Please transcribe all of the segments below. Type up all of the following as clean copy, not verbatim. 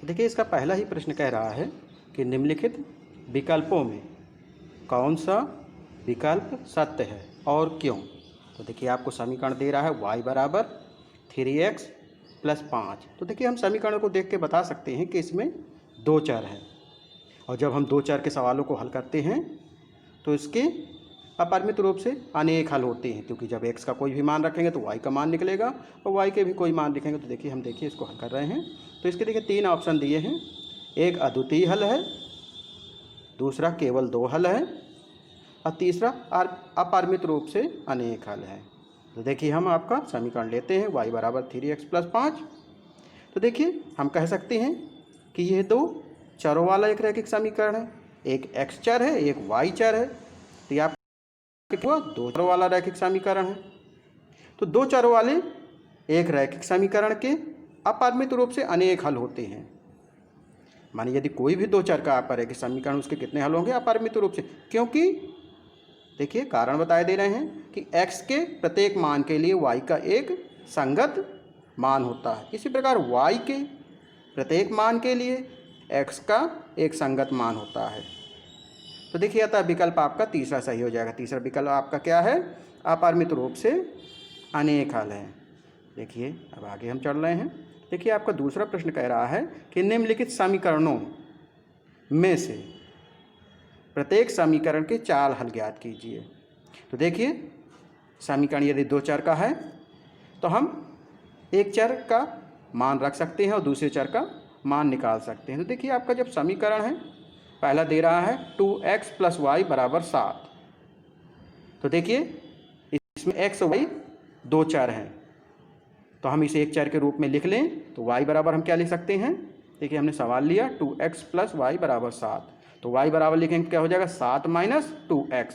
देखिए इसका पहला ही प्रश्न कह रहा है कि निम्नलिखित विकल्पों में कौन सा विकल्प सत्य है और क्यों। तो देखिए आपको समीकरण दे रहा है y बराबर 3x + 5। तो देखिए हम समीकरण को देख के बता सकते हैं कि इसमें दो चर है, और जब हम दो चर के सवालों को हल करते हैं तो इसके अपरिमित रूप से अनेक हल होते हैं, क्योंकि जब x का कोई भी मान रखेंगे तो y का मान निकलेगा और y के भी कोई मान लिखेंगे। तो देखिए हम इसको हल कर रहे हैं। तो इसके देखिए तीन ऑप्शन दिए हैं, एक अद्वितीय हल है, दूसरा केवल दो हल है और तीसरा अपरिमित रूप से अनेक हल है। तो देखिए हम आपका समीकरण लेते हैं y बराबर 3x + 5। तो देखिए हम कह सकते हैं कि यह दो चरों वाला एक रैखिक समीकरण है, एक x चर है एक y चर है। तो यह आपका दो चरों वाला रैखिक समीकरण है। तो दो चरों वाले एक रैखिक समीकरण के अपरिमित रूप से अनेक हल होते हैं। मानिए यदि कोई भी दो चर का आपका रैखिक समीकरण, उसके कितने हल होंगे? अपरिमित रूप से, क्योंकि देखिए कारण बताए दे रहे हैं कि x के प्रत्येक मान के लिए y का एक संगत मान होता है। इसी प्रकार y के प्रत्येक मान के लिए x का एक संगत मान होता है। तो देखिए अतः विकल्प आपका तीसरा सही हो जाएगा। तीसरा विकल्प आपका क्या है? अपरिमित रूप से अनेक हल है। देखिए अब आगे हम चल रहे हैं। देखिए आपका दूसरा प्रश्न कह रहा है कि निम्नलिखित समीकरणों में से प्रत्येक समीकरण के 4 हल ज्ञात कीजिए। तो देखिए समीकरण यदि दो चर का है तो हम एक चर का मान रख सकते हैं और दूसरे चर का मान निकाल सकते हैं। तो देखिए आपका जब समीकरण है, पहला दे रहा है 2x + y = 7। तो देखिए इसमें x और y दो चर हैं, तो हम इसे एक चर के रूप में लिख लें। तो y बराबर हम क्या लिख सकते हैं? देखिए हमने सवाल लिया 2x + y = 7, तो y बराबर लिखेंगे क्या हो जाएगा? 7 - 2x।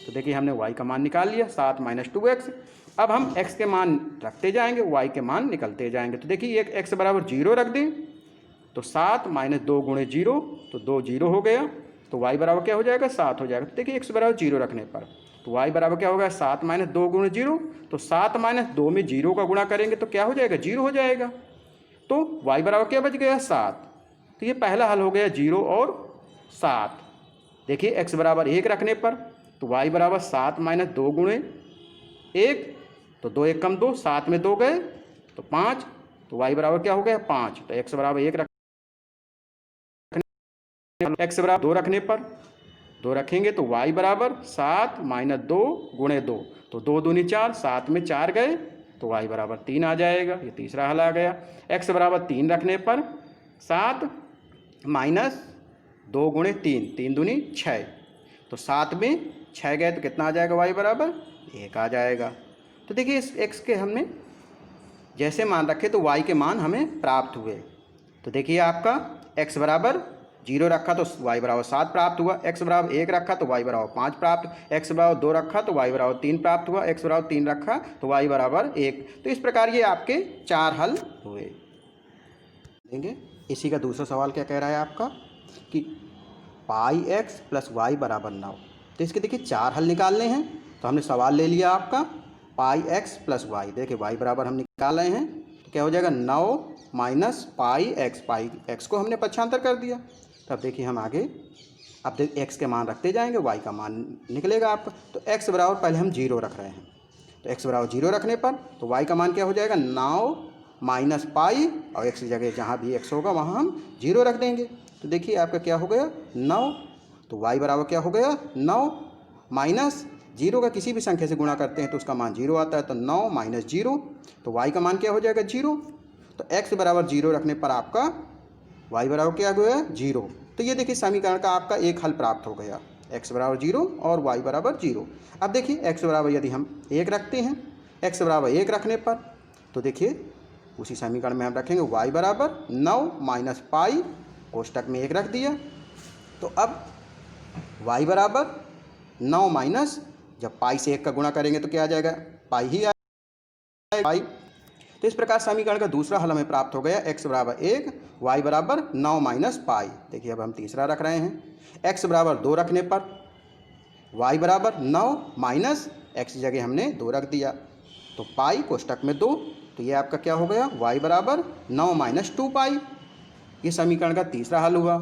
तो देखिए हमने y का मान निकाल लिया, 7 - 2x। अब हम x के मान रखते जाएंगे, y के मान निकलते जाएंगे। तो देखिए एक x बराबर 0 रख दें, तो 7 - 2 × 0, तो 2 0 हो गया। तो y बराबर क्या हो जाएगा? 7 हो जाएगा। तो देखिए x बराबर 0 रखने पर तो y बराबर क्या होगा? 7 - 2 × 0, तो 7 - 2 में 0 का गुणा करेंगे तो क्या हो जाएगा? 0 हो जाएगा। तो y बराबर क्या बच गया? 7। तो ये पहला हल हो गया 0 और 7। देखिए x बराबर 1 रखने पर तो y बराबर 7 - 2 × 1, तो 2 1 = 2, 7 में 2 गए तो 5, तो y बराबर क्या हो गया? 5। तो x बराबर 1 x बराबर 2 रखने पर 2 रखेंगे तो y बराबर 7 - 2 × 2, तो 2 दूनी 4, 7 में 4 गए तो y बराबर 3 आ जाएगा। ये तीसरा हल आ गया। x बराबर 3 रखने पर 7 - 2 × 3, 3 दूनी 6, तो 7 में 6 गए तो कितना आ जाएगा? y बराबर 1 आ जाएगा। तो देखिए इस x के हमने जैसे मान रखे तो y के मान हमें प्राप्त हुए। तो देखिए आपका x बराबर 0 रखा तो y बराबर 7 प्राप्त हुआ, x बराबर 1 रखा तो y बराबर 5 प्राप्त, x बराबर 2 रखा तो y बराबर 3 प्राप्त हुआ, x बराबर 3 रखा तो y बराबर 1। तो इस प्रकार ये आपके 4 हल हुए। देंगे इसी का दूसरा सवाल क्या कह रहा है आपका कि πx + y = 9। तो इसके देखिए 4 हल निकालने हैं। तो हमने सवाल ले लिया आपका πx + y। देखिए y बराबर हम निकाल रहे हैं तो क्या हो जाएगा? 9 - πx, πx को हमने पक्षांतर कर दिया। तब देखिए हम आगे अब देखिए x के मान रखते जाएंगे, y का मान निकलेगा आपका। तो x बराबर पहले हम 0 रख रहे हैं, तो x बराबर 0 रखने पर तो y का मान क्या हो जाएगा? 9 - π, और x की जगह जहाँ भी x होगा वहाँ हम 0 रख देंगे। तो देखिए आपका क्या हो गया? 9। तो y बराबर क्या हो गया? 9 - 0 का किसी भी संख्या से गुणा करते हैं तो उसका मान 0 आता है, तो 9 - 0, तो y का मान क्या हो जाएगा? 0। तो x बराबर 0 रखने पर आपका y बराबर क्या हो गया? 0। तो ये देखिए समीकरण का आपका एक हल प्राप्त हो गया, x बराबर 0 और y बराबर 0। अब देखिए x बराबर यदि हम 1 रखते हैं, x बराबर 1 रखने पर तो देखिए उसी समीकरण में हम रखेंगे y बराबर 9 - π, कोष्टक में 1 रख दिया। तो अब y बराबर 9 जब पाई से 1 का गुणा करेंगे तो क्या आ जाएगा? पाई ही आएगा, पाई। तो इस प्रकार समीकरण का दूसरा हल हमें प्राप्त हो गया, x बराबर 1, y बराबर 9 - π। देखिए अब हम तीसरा रख रहे हैं। x बराबर 2 रखने पर y बराबर 9 - x की जगह हमने 2 रख दिया, तो पाई कोष्टक में 2, तो ये आपका क्या हो गया? y बराबर 9 - 2π। ये समीकरण का तीसरा हल हुआ।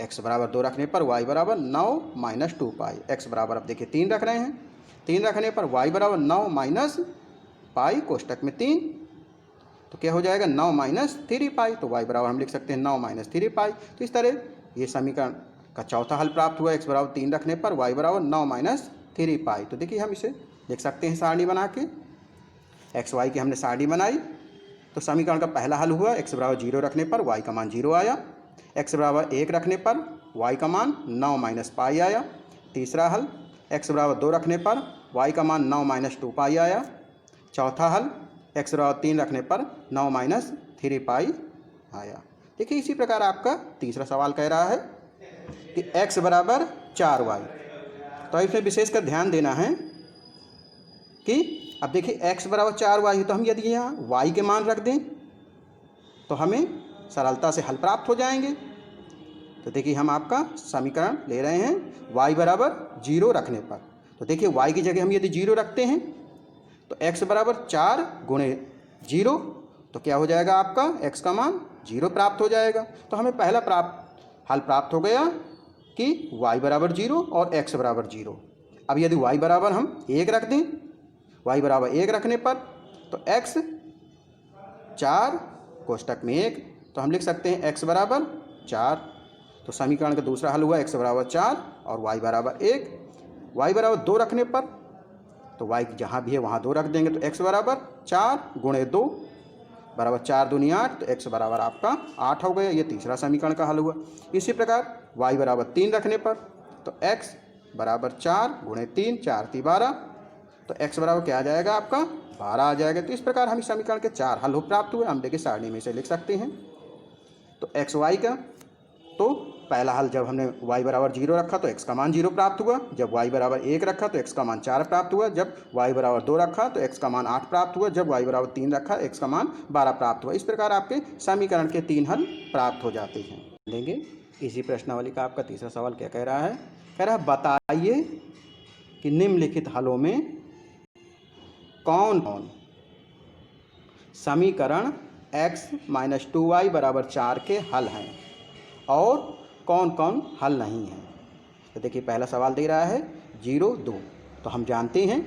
x बराबर 2 रखने पर y बराबर 9 माइनस 2 पाई। x बराबर अब देखिए 3 रख रहे हैं, 3 रखने पर y बराबर 9 माइनस पाई कोष्टक में 3, तो क्या हो जाएगा 9 माइनस 3 पाई। तो y बराबर हम लिख सकते हैं 9 माइनस 3 पाई। तो इस तरह ये समीकरण का चौथा हल प्राप्त हुआ। x बराबर 3 रखने पर y बराबर 9 माइनस 3 पाई। तो देखिए हम इसे लिख सकते हैं सारणी बना के। एक्स वाई की हमने सारणी बनाई, तो समीकरण का पहला हल हुआ। x बराबर 0 रखने पर y का मान 0 आया। x बराबर 1 रखने पर y का मान 9 माइनस पाई आया। तीसरा हल x बराबर 2 रखने पर y का मान 9 माइनस 2 पाई आया। चौथा हल x बराबर 3 रखने पर 9 माइनस 3 पाई आया। देखिए इसी प्रकार आपका तीसरा सवाल कह रहा है कि x बराबर 4y। तो इसमें विशेषकर ध्यान देना है कि अब देखिए x बराबर 4y, तो हम यदि यहाँ y के मान रख दें तो हमें सरलता से हल प्राप्त हो जाएंगे। तो देखिए हम आपका समीकरण ले रहे हैं y बराबर 0 रखने पर। तो देखिए y की जगह हम यदि 0 रखते हैं तो x बराबर 4 गुणे 0, तो क्या हो जाएगा आपका x का मान 0 प्राप्त हो जाएगा। तो हमें पहला हल प्राप्त हो गया कि y बराबर 0 और x बराबर 0। अब यदि y बराबर हम 1 रख दें, y बराबर 1 रखने पर तो x 4 कोष्टक में 1, तो हम लिख सकते हैं x बराबर 4। तो समीकरण का दूसरा हल हुआ x बराबर 4 और y बराबर 1। y बराबर 2 रखने पर तो y जहाँ भी है वहाँ 2 रख देंगे, तो x बराबर 4 गुणे 2 बराबर 4 दूनी 8, तो x बराबर आपका 8 हो गया। ये तीसरा समीकरण का हल हुआ। इसी प्रकार y बराबर 3 रखने पर तो x बराबर 4 गुणे 3, 4 × 12, तो x बराबर क्या आ जाएगा आपका 12 आ जाएगा। तो इस प्रकार हम इस समीकरण के 4 हल प्राप्त हुए। हम देखिए सारणी में इसे लिख सकते हैं। तो एक्स वाई का, तो पहला हल जब हमने y बराबर 0 रखा तो x का मान 0 प्राप्त हुआ। जब y बराबर 1 रखा तो x का मान 4 प्राप्त हुआ। जब y बराबर 2 रखा तो x का मान 8 प्राप्त हुआ। जब y बराबर 3 रखा x का मान 12 प्राप्त हुआ। इस प्रकार आपके समीकरण के 3 हल प्राप्त हो जाते हैं। लेंगे इसी प्रश्नावली का आपका तीसरा सवाल क्या कह रहा है? कह रहा है बताइए कि निम्नलिखित हलों में कौन कौन समीकरण x माइनस 2y बराबर 4 के हल हैं और कौन कौन हल नहीं हैं। तो देखिए पहला सवाल दे रहा है 0, 2। तो हम जानते हैं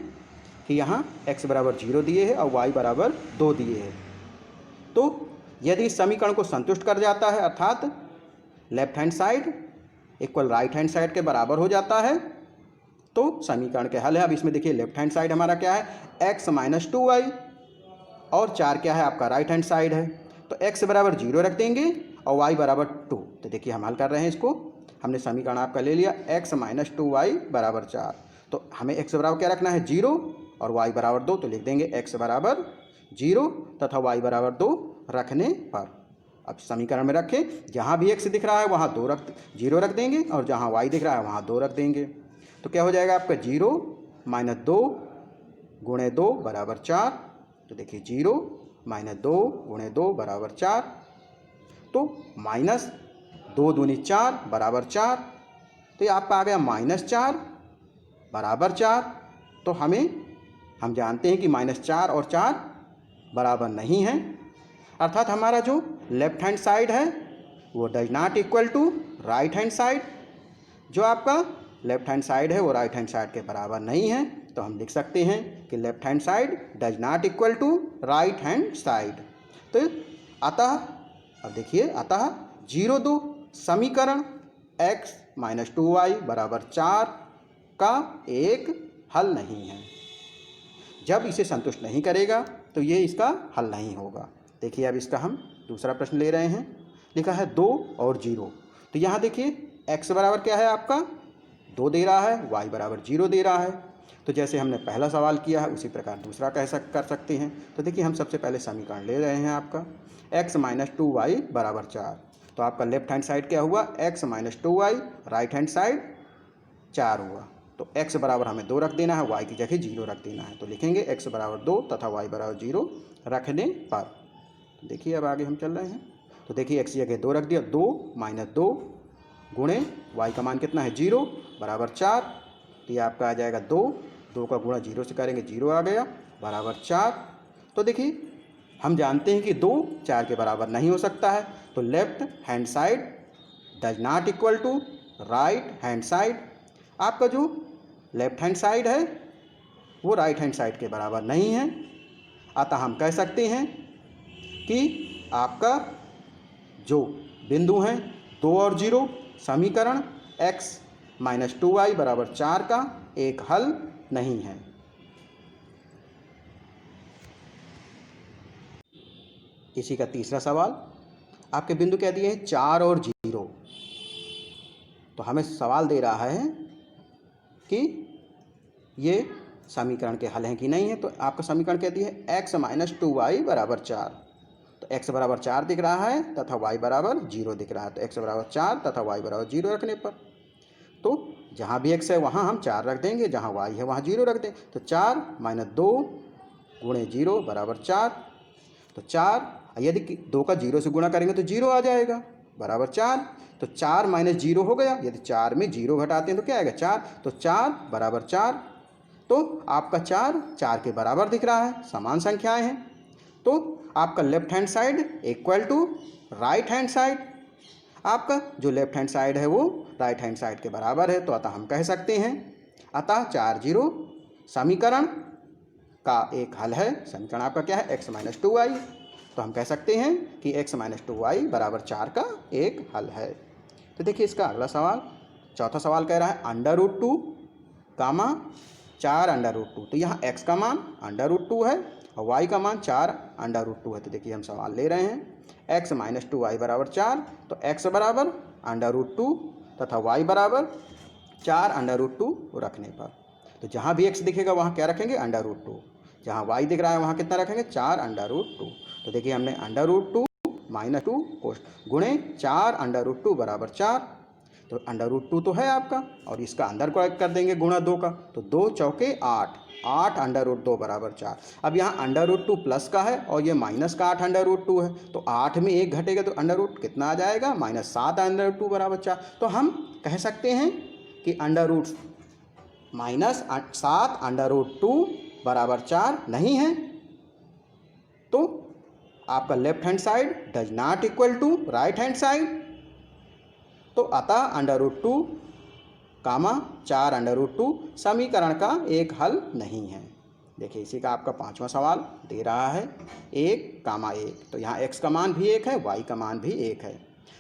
कि यहाँ x बराबर 0 दिए है और y बराबर 2 दिए है। तो यदि इस समीकरण को संतुष्ट कर जाता है, अर्थात left hand side equal right hand side के बराबर हो जाता है, तो समीकरण के हल है। अब इसमें देखिए लेफ्ट हैंड साइड हमारा क्या है x माइनस 2y और 4 क्या है आपका राइट हैंड साइड है। तो x बराबर 0 रख देंगे और y बराबर 2। तो देखिए हम हल कर रहे हैं इसको। हमने समीकरण आपका ले लिया x माइनस 2y बराबर 4। तो हमें x बराबर क्या रखना है 0 और y बराबर 2। तो लिख देंगे x बराबर 0 तथा y बराबर 2 रखने पर। अब समीकरण में रखें, जहाँ भी x दिख रहा है वहाँ 0 रख देंगे और जहाँ y दिख रहा है वहाँ 2 रख देंगे। तो क्या हो जाएगा आपका 0 माइनस 2 गुणे 2 बराबर 4। तो देखिए 0 माइनस 2 गुणे 2 बराबर 4। तो माइनस 2 दूनी 4 बराबर 4। तो ये आपका आ गया माइनस 4 बराबर 4। तो हम जानते हैं कि माइनस 4 और 4 बराबर नहीं हैं, अर्थात हमारा जो लेफ्ट हैंड साइड है वो does not equal to right hand side. जो आपका लेफ्ट हैंड साइड है वो राइट हैंड साइड के बराबर नहीं है। तो हम लिख सकते हैं कि left hand side does not equal to right hand side. तो अतः अब देखिए अतः 0, 2 समीकरण x माइनस 2y बराबर 4 का एक हल नहीं है। जब इसे संतुष्ट नहीं करेगा तो ये इसका हल नहीं होगा। देखिए अब इसका हम दूसरा प्रश्न ले रहे हैं। लिखा है 2 और 0। तो यहाँ देखिए x बराबर क्या है आपका 2 दे रहा है, y बराबर 0 दे रहा है। तो जैसे हमने पहला सवाल किया है उसी प्रकार दूसरा कर सकते हैं। तो देखिए हम सबसे पहले समीकरण ले रहे हैं आपका x माइनस 2y बराबर 4। तो आपका लेफ्ट हैंड साइड क्या हुआ x minus 2y, right hand side 4 हुआ। तो x बराबर हमें 2 रख देना है, y की जगह 0 रख देना है। तो लिखेंगे x बराबर 2 तथा y बराबर 0 रखने पर। देखिए अब आगे हम चल रहे हैं। तो देखिए x की जगह 2 रख दिया, 2 माइनस 2 गुणे y का मान कितना है 0 बराबर 4। तो ये आपका आ जाएगा 2 का गुणा 0 से करेंगे 0 आ गया बराबर 4। तो देखिए हम जानते हैं कि 2 4 के बराबर नहीं हो सकता है, तो left hand side does not equal to right hand side. आपका जो लेफ्ट हैंड साइड है वो राइट हैंड साइड के बराबर नहीं है। अतः हम कह सकते हैं कि आपका जो बिंदु हैं 2 और 0 समीकरण x माइनस 2y बराबर 4 का एक हल नहीं है। इसी का तीसरा सवाल, आपके बिंदु क्या दिए हैं 4 और 0, तो हमें सवाल दे रहा है कि ये समीकरण के हल हैं कि नहीं है। तो आपका समीकरण क्या दिया है x माइनस 2y बराबर 4, तो x बराबर 4 दिख रहा है तथा y बराबर 0 दिख रहा है। तो x बराबर 4 तथा y बराबर 0 रखने पर तो जहाँ भी x है वहाँ हम 4 रख देंगे, जहाँ y है वहाँ 0 रख दें। तो 4 माइनस 2 गुणे 0 बराबर 4। तो 4 यदि 2 का 0 से गुणा करेंगे तो 0 आ जाएगा बराबर 4। तो 4 माइनस 0 हो गया, यदि 4 में 0 घटाते हैं तो क्या आएगा 4। तो 4 बराबर 4। तो आपका 4 के बराबर दिख रहा है, समान संख्याएं हैं। तो आपका left hand side equal to right hand side, आपका जो लेफ्ट हैंड साइड है वो राइट हैंड साइड के बराबर है। तो अतः हम कह सकते हैं अतः 4 0 समीकरण का एक हल है। समीकरण आपका क्या है x माइनस 2y। तो हम कह सकते हैं कि x माइनस 2y बराबर 4 का एक हल है। तो देखिए इसका अगला सवाल, चौथा सवाल कह रहा है under root 2 comma 4 under root 2। तो यहाँ x का मान अंडर रूट 2 है और y का मान 4 अंडर रूट 2 है। तो देखिए हम सवाल ले रहे हैं x माइनस 2y बराबर 4, तो x बराबर अंडर रूट 2 तथा y बराबर 4 अंडर रूट 2 रखने पर तो जहाँ भी x दिखेगा वहाँ क्या रखेंगे अंडर रूट 2, जहाँ y दिख रहा है वहाँ कितना रखेंगे 4 अंडर रूट 2। तो देखिए हमने अंडर रूट 2 माइनस 2 गुणे 4 अंडर रूट 2 बराबर 4। तो अंडर रूट 2 तो है आपका और इसका अंदर को कर देंगे गुणा 2 का, तो 2 चौके 8, 8 अंडर रूट 2 बराबर 4। अब यहाँ अंडर रूट 2 प्लस का है और ये माइनस का 8 अंडर रूट 2 है, तो 8 में 1 घटेगा तो अंडर रूट कितना आ जाएगा माइनस 7 अंडर रूट 2 बराबर 4। तो हम कह सकते हैं कि under root minus 7 under root 2 बराबर 4 नहीं है। तो आपका left hand side does not equal to right hand side. तो अतः under root 2 comma 4 under root 2 समीकरण का एक हल नहीं है। देखिए इसी का आपका पांचवा सवाल दे रहा है 1 कामा 1। तो यहाँ x का मान भी 1 है, y का मान भी 1 है।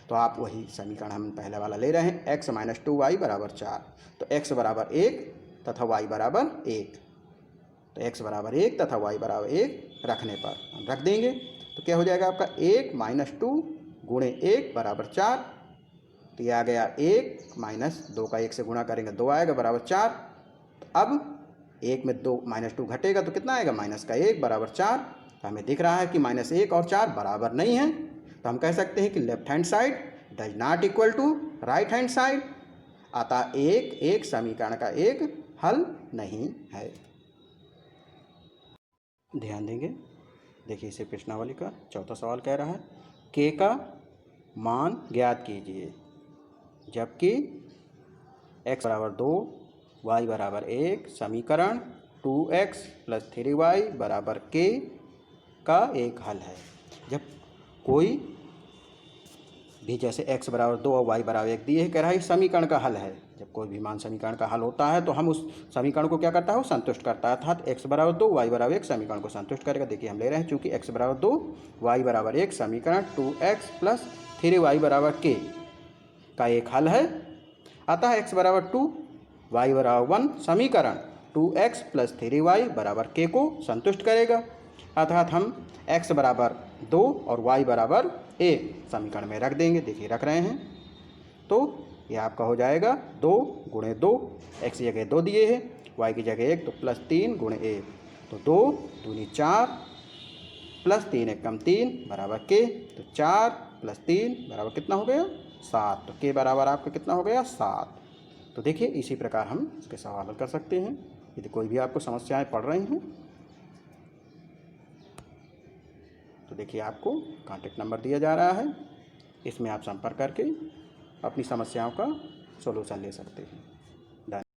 तो आप वही समीकरण हम पहले वाला ले रहे हैं x माइनस 2y बराबर 4। तो x बराबर 1 तथा y बराबर 1। तो x बराबर 1 तथा y बराबर 1 रखने पर हम रख देंगे। तो क्या हो जाएगा आपका 1 माइनस 2 गुणे 1 बराबर 4। तो यह आ गया 1 माइनस 2 का 1 से गुणा करेंगे 2 आएगा बराबर 4। तो अब 1 में 2 माइनस 2 घटेगा तो कितना आएगा माइनस का 1 बराबर 4। तो हमें दिख रहा है कि माइनस 1 और 4 बराबर नहीं है। तो हम कह सकते हैं कि left hand side does not equal to right hand side. अतः एक समीकरण का एक हल नहीं है। ध्यान देंगे, देखिए इसे प्रश्नावली का चौथा सवाल कह रहा है k का मान ज्ञात कीजिए जबकि x बराबर 2 y बराबर 1 समीकरण 2x प्लस 3y बराबर k का एक हल है। जब कोई भी जैसे x बराबर 2 और y बराबर 1 दिए है, कह रहा है समीकरण का हल है। जब कोई भी मान समीकरण का हल होता है तो हम उस समीकरण को क्या करता है वो संतुष्ट करता है, अर्थात x बराबर 2 y बराबर 1 समीकरण को संतुष्ट करेगा। देखिए हम ले रहे हैं चूंकि x बराबर 2 y बराबर 1 समीकरण 2x प्लस 3y बराबर k का एक हल है। अतः x बराबर 2 y बराबर 1 समीकरण 2x प्लस 3y बराबर k को संतुष्ट करेगा। अर्थात हम x बराबर 2 और y बराबर 1 समीकरण में रख देंगे। देखिए रख रहे हैं तो ये आपका हो जाएगा 2 गुणे 2, x की जगह 2 दिए है, y की जगह 1 तो प्लस 3 गुणे 1, तो 2 दूनी 4 प्लस 3 एकम 3 बराबर k। तो 4 प्लस 3 बराबर कितना हो गया 7। तो k बराबर आपका कितना हो गया 7। तो देखिए इसी प्रकार हम इसके सवाल हल कर सकते हैं। यदि कोई भी आपको समस्याएं पड़ रही हैं तो देखिए आपको कॉन्टैक्ट नंबर दिया जा रहा है, इसमें आप संपर्क करके अपनी समस्याओं का सॉल्यूशन ले सकते हैं।